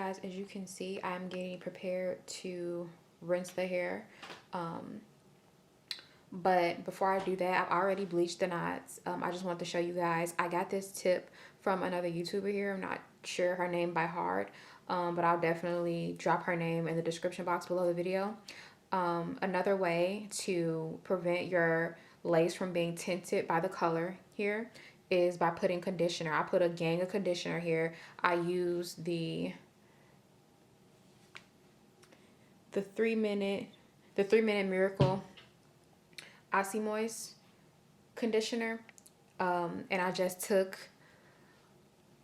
guys, as you can see, I'm getting prepared to rinse the hair. But before I do that, I've already bleached the knots. I just want to show you guys. I got this tip from another YouTuber here. I'm not sure her name by heart, but I'll definitely drop her name in the description box below the video. Another way to prevent your lace from being tinted by the color here is by putting conditioner. I put a gang of conditioner here. I use the 3-minute Miracle Aussie Moist conditioner, and I just took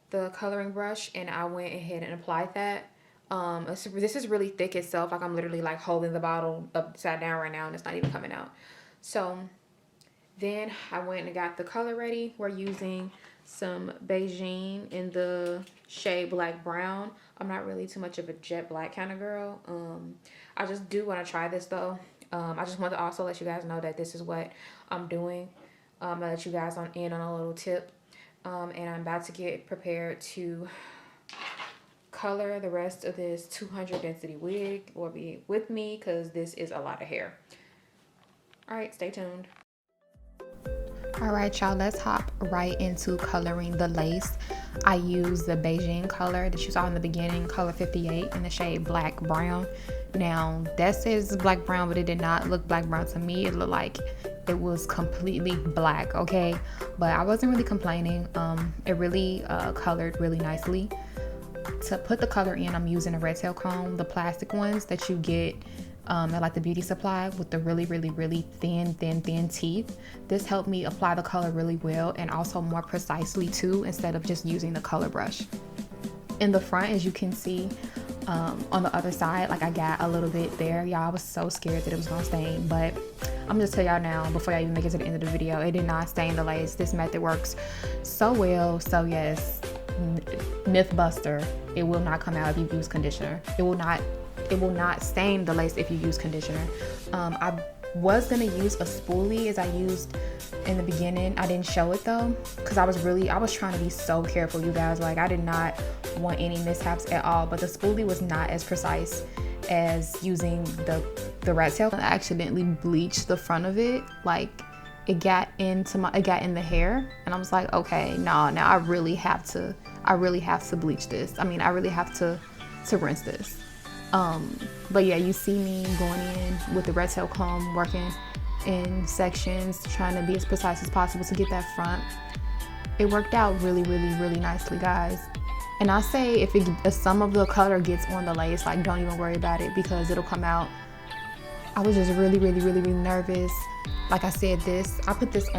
the coloring brush and I went ahead and applied that. This is really thick itself. Like, I'm literally like holding the bottle upside down right now and it's not even coming out. So then I went and got the color ready. We're using some beiging in the shade black brown. I'm not really too much of a jet black kind of girl. I just do want to try this though. I just want to also let you guys know that this is what I'm doing. I'll let you guys in on a little tip. And I'm about to get prepared to color the rest of this 200 density wig, or be with me, because this is a lot of hair. All right, stay tuned. All right, y'all, let's hop right into coloring the lace. I use the beiging color that you saw in the beginning, color 58, in the shade black brown. Now that says black brown, but it did not look black brown to me. It looked like it was completely black, okay? But I wasn't really complaining. It really colored really nicely. To put the color in, I'm using a red tail comb, the plastic ones that you get at like the beauty supply, with the really thin teeth. This helped me apply the color really well, and also more precisely too, instead of just using the color brush. In the front, as you can see, on the other side, like I got a little bit there. Y'all, I was so scared that it was gonna stain, but I'm just tell y'all now, before I even make it to the end of the video, it did not stain the lace. This method works so well. So yes, myth buster, it will not come out if you use conditioner. It will not stain the lace if you use conditioner. I was gonna use a spoolie, as I used in the beginning. I didn't show it though, because I was trying to be so careful, you guys. Like, I did not want any mishaps at all, but the spoolie was not as precise as using the rat tail. I accidentally bleached the front of it. Like, it got in the hair, and I was like, okay, no, now I really have to bleach this. I mean, I really have to rinse this. But yeah, you see me going in with the red tail comb, working in sections, trying to be as precise as possible to get that front. It worked out really nicely, guys. And I say, if some of the color gets on the lace, like, don't even worry about it, because it'll come out. I was just really nervous. Like I said, I put this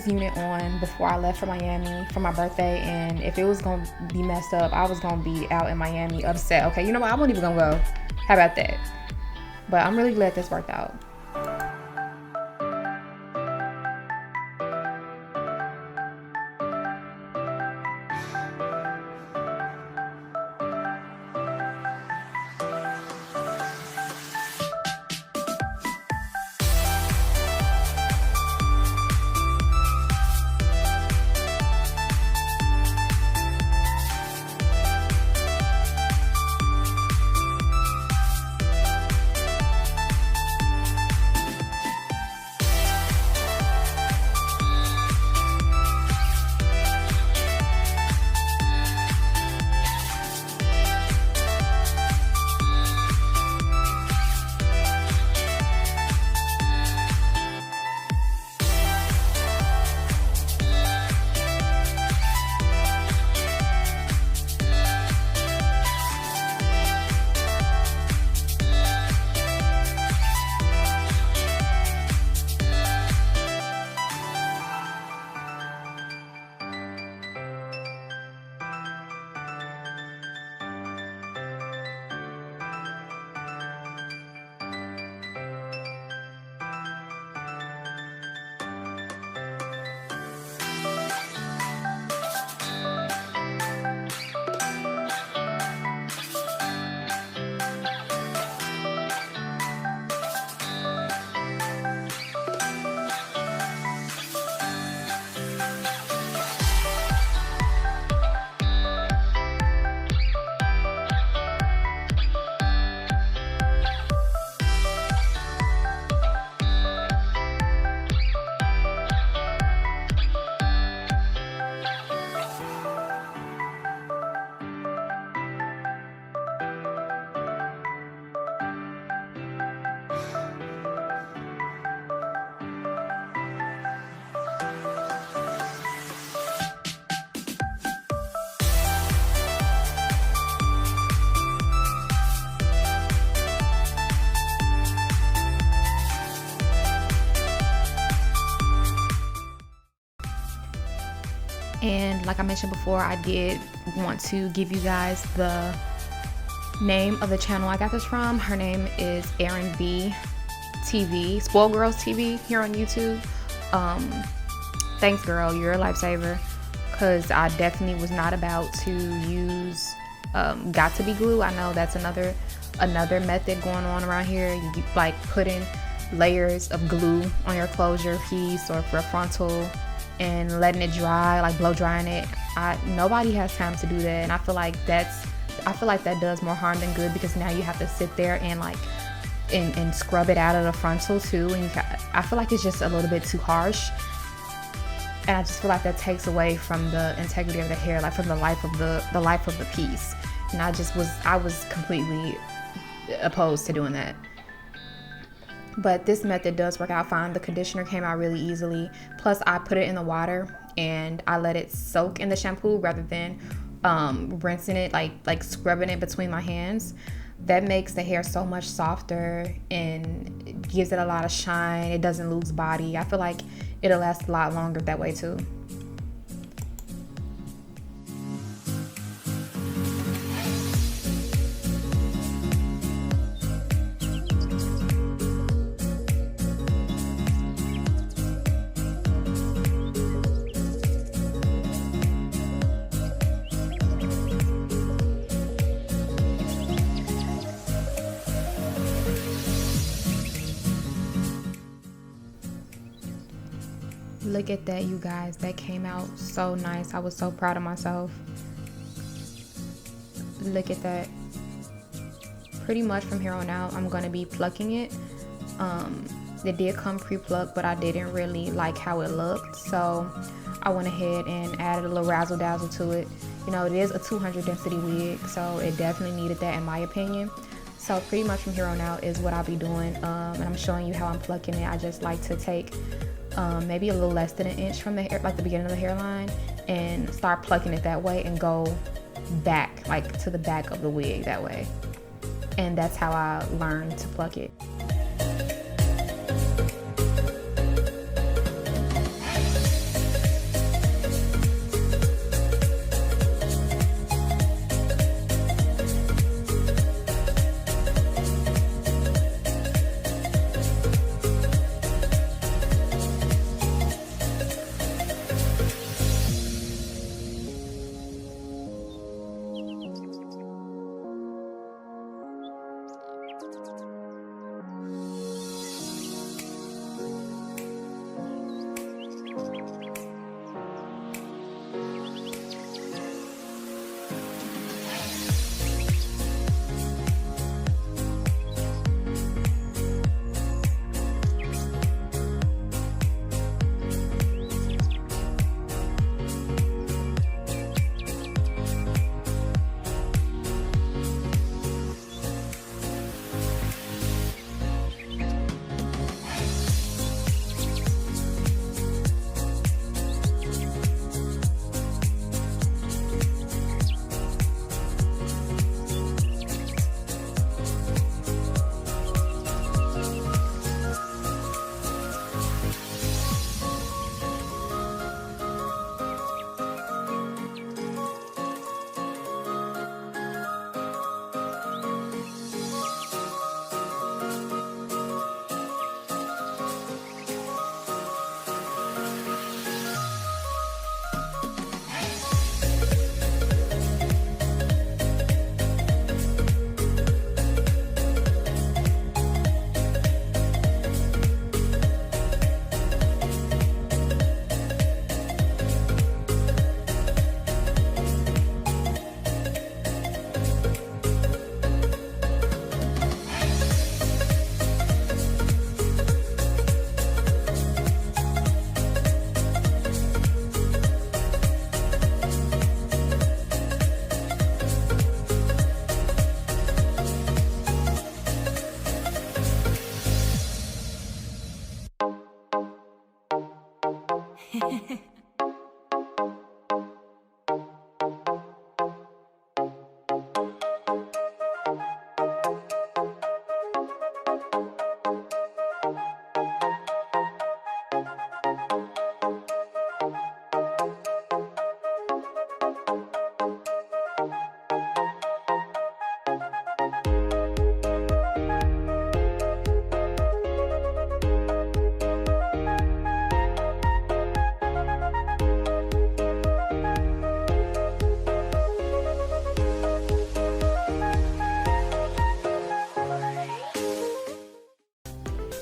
unit on before I left for Miami for my birthday, and if it was gonna be messed up, I was gonna be out in Miami upset. Okay, you know what? I wasn't even gonna go. How about that? But I'm really glad this worked out. And like I mentioned before, I did want to give you guys the name of the channel I got this from. Her name is Erin B TV, Spoiled Girls TV here on YouTube. Thanks, girl, you're a lifesaver, because I definitely was not about to use got to be glue. I know that's another method going on around here. You like putting layers of glue on your closure piece or for a frontal and letting it dry, like blow drying it. Nobody has time to do that, and I feel like that does more harm than good, because now you have to sit there and like and scrub it out of the frontal too, and I feel like it's just a little bit too harsh, and I just feel like that takes away from the integrity of the hair, like from the life of the piece. And I was completely opposed to doing that. But this method does work out fine. The conditioner came out really easily. Plus I put it in the water and I let it soak in the shampoo rather than rinsing it, like scrubbing it between my hands. That makes the hair so much softer and it gives it a lot of shine. It doesn't lose body. I feel like it'll last a lot longer that way too. Look at that, you guys. That came out so nice. I was so proud of myself. Look at that. Pretty much from here on out, I'm going to be plucking it. It did come pre-plucked, but I didn't really like how it looked. So I went ahead and added a little razzle dazzle to it. You know, it is a 200 density wig, so it definitely needed that in my opinion. So pretty much from here on out is what I'll be doing. And I'm showing you how I'm plucking it. I just like to take maybe a little less than an inch from the hair, like the beginning of the hairline, and start plucking it that way and go back, like to the back of the wig that way. And that's how I learned to pluck it.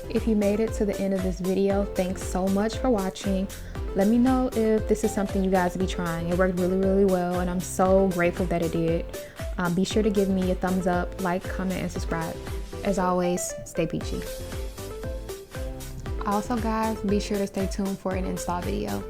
If you made it to the end of this video, thanks so much for watching. Let me know if this is something you guys will be trying. It worked really, really well, and I'm so grateful that it did. Be sure to give me a thumbs up, like, comment, and subscribe. As always, stay peachy. Also, guys, be sure to stay tuned for an install video.